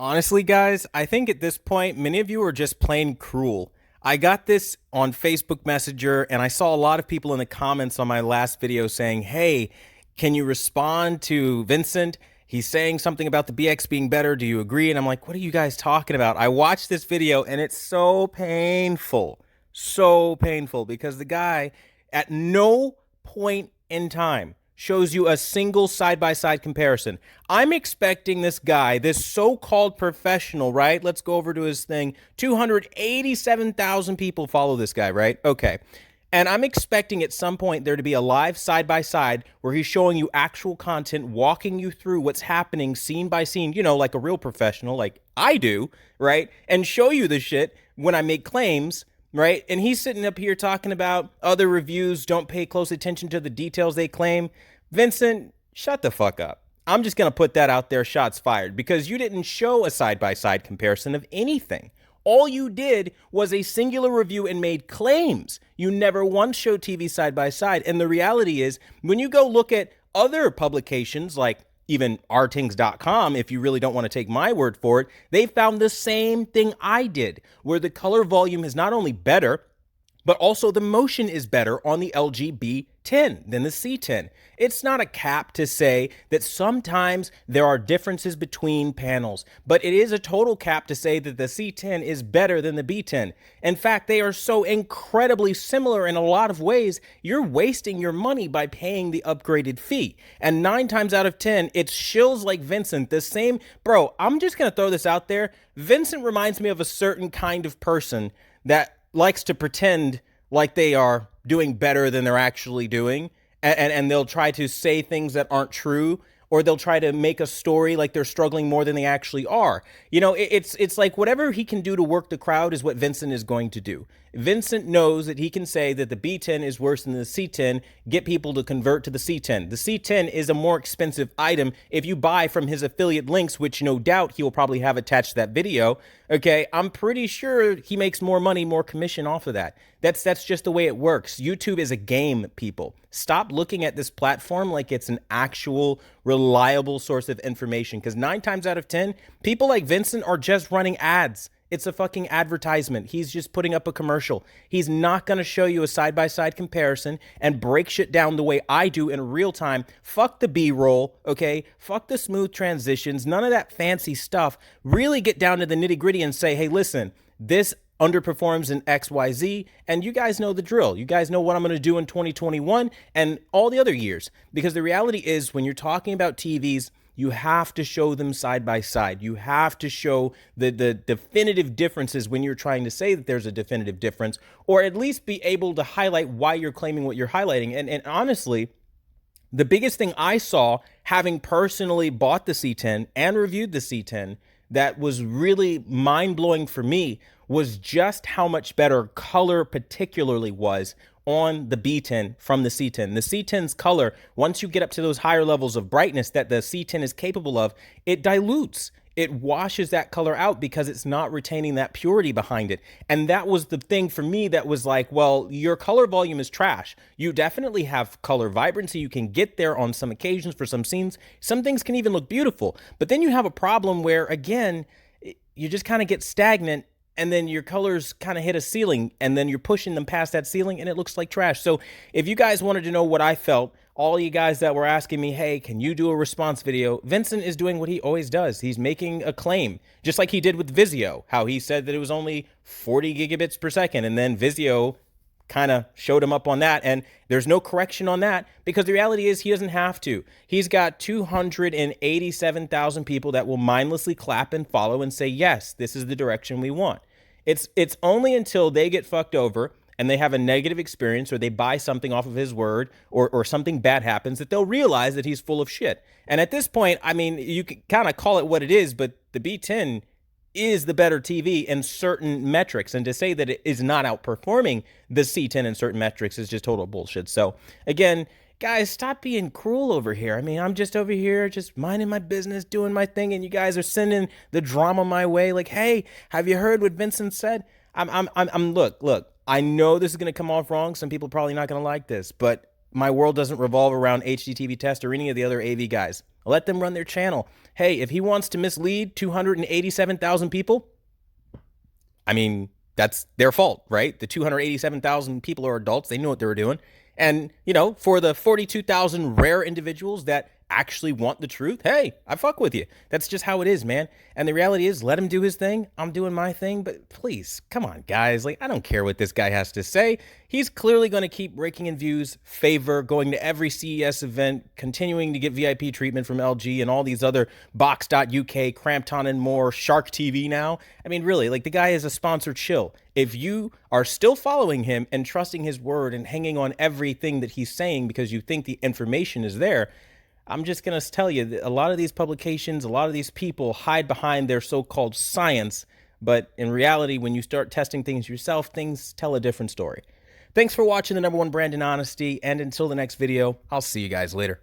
Honestly, guys, I think at this point, many of you are just plain cruel. I got this on Facebook Messenger, and I saw a lot of people in the comments on my last video saying, hey, can you respond to Vincent? He's saying something about the BX being better. Do you agree? And I'm like, what are you guys talking about? I watched this video, and it's so painful. So painful because the guy at no point in time shows you a single side-by-side comparison. I'm expecting this guy, this so-called professional, right? Let's go over to his thing. 287,000 people follow this guy, right? Okay. And I'm expecting at some point there to be a live side-by-side where he's showing you actual content, walking you through what's happening scene by scene, like a real professional, like I do, right? And show you the shit when I make claims, right? And he's sitting up here talking about other reviews don't pay close attention to the details they claim. Vincent, shut the fuck up. I'm just going to put that out there, shots fired, because you didn't show a side-by-side comparison of anything. All you did was a singular review and made claims. You never once showed TV side-by-side. And the reality is, when you go look at other publications like even rtings.com, if you really don't want to take my word for it, they found the same thing I did, where the color volume is not only better, but also the motion is better on the LG B10 than the C10. It's not a cap to say that sometimes there are differences between panels, but it is a total cap to say that the C10 is better than the B10. In fact, they are so incredibly similar in a lot of ways, you're wasting your money by paying the upgraded fee. And 9 times out of 10, it's shills like Vincent, the same. Bro, I'm just going to throw this out there. Vincent reminds me of a certain kind of person that likes to pretend like they are doing better than they're actually doing, and they'll try to say things that aren't true, or they'll try to make a story like they're struggling more than they actually are. It's like whatever he can do to work the crowd is what Vincent is going to do. Vincent knows that he can say that the B10 is worse than the C10, get people to convert to the C10. The C10 is a more expensive item if you buy from his affiliate links, which no doubt he will probably have attached to that video. Okay, I'm pretty sure he makes more money, more commission off of that. That's just the way it works. YouTube is a game, people. Stop looking at this platform like it's an actual reliable source of information, because 9 times out of 10, people like Vincent are just running ads. It's a fucking advertisement. He's just putting up a commercial. He's not going to show you a side-by-side comparison and break shit down the way I do in real time. Fuck the B-roll, okay? Fuck the smooth transitions. None of that fancy stuff. Really get down to the nitty-gritty and say, hey, listen, this underperforms in XYZ, and you guys know the drill. You guys know what I'm going to do in 2021 and all the other years. Because the reality is, when you're talking about TVs, you have to show them side by side. You have to show the definitive differences when you're trying to say that there's a definitive difference, or at least be able to highlight why you're claiming what you're highlighting. And honestly, the biggest thing I saw, having personally bought the C10 and reviewed the C10, that was really mind-blowing for me was just how much better color particularly was on the B10 from the C10. The C10's color, once you get up to those higher levels of brightness that the C10 is capable of, it dilutes. It washes that color out because it's not retaining that purity behind it. And that was the thing for me that was like, well, your color volume is trash. You definitely have color vibrancy. You can get there on some occasions for some scenes. Some things can even look beautiful. But then you have a problem where, again, you just kind of get stagnant, and then your colors kind of hit a ceiling, and then you're pushing them past that ceiling, and it looks like trash. So if you guys wanted to know what I felt, all you guys that were asking me, hey, can you do a response video? Vincent is doing what he always does. He's making a claim, just like he did with Vizio, how he said that it was only 40 gigabits per second, and then Vizio kind of showed him up on that, and there's no correction on that, because the reality is he doesn't have to. He's got 287,000 people that will mindlessly clap and follow and say, yes, this is the direction we want. It's only until they get fucked over and they have a negative experience, or they buy something off of his word, or something bad happens, that they'll realize that he's full of shit. And at this point, I mean, you can kind of call it what it is, but the B10 is the better TV in certain metrics, and to say that it is not outperforming the C10 in certain metrics is just total bullshit. So again, guys, stop being cruel over here. I mean, I'm just over here just minding my business, doing my thing, and you guys are sending the drama my way. Like, hey, have you heard what Vincent said? Look, I know this is going to come off wrong. Some people are probably not going to like this, but my world doesn't revolve around Hdtvtest or any of the other AV guys. Let them run their channel. Hey, if he wants to mislead 287,000 people, I mean, that's their fault, right? The 287,000 people are adults. They knew what they were doing. And, you know, for the 42,000 rare individuals that actually want the truth, hey, I fuck with you. That's just how it is, man. And the reality is, let him do his thing. I'm doing my thing. But please, come on, guys. Like, I don't care what this guy has to say. He's clearly going to keep raking in views, favor, going to every CES event, continuing to get VIP treatment from LG and all these other Box.uk, Crampton and more, Shark TV now. I mean, really, like, the guy is a sponsored shill. If you are still following him and trusting his word and hanging on everything that he's saying because you think the information is there, I'm just going to tell you that a lot of these publications, a lot of these people hide behind their so-called science, but in reality, when you start testing things yourself, things tell a different story. Thanks for watching the #1 brand in honesty, and until the next video, I'll see you guys later.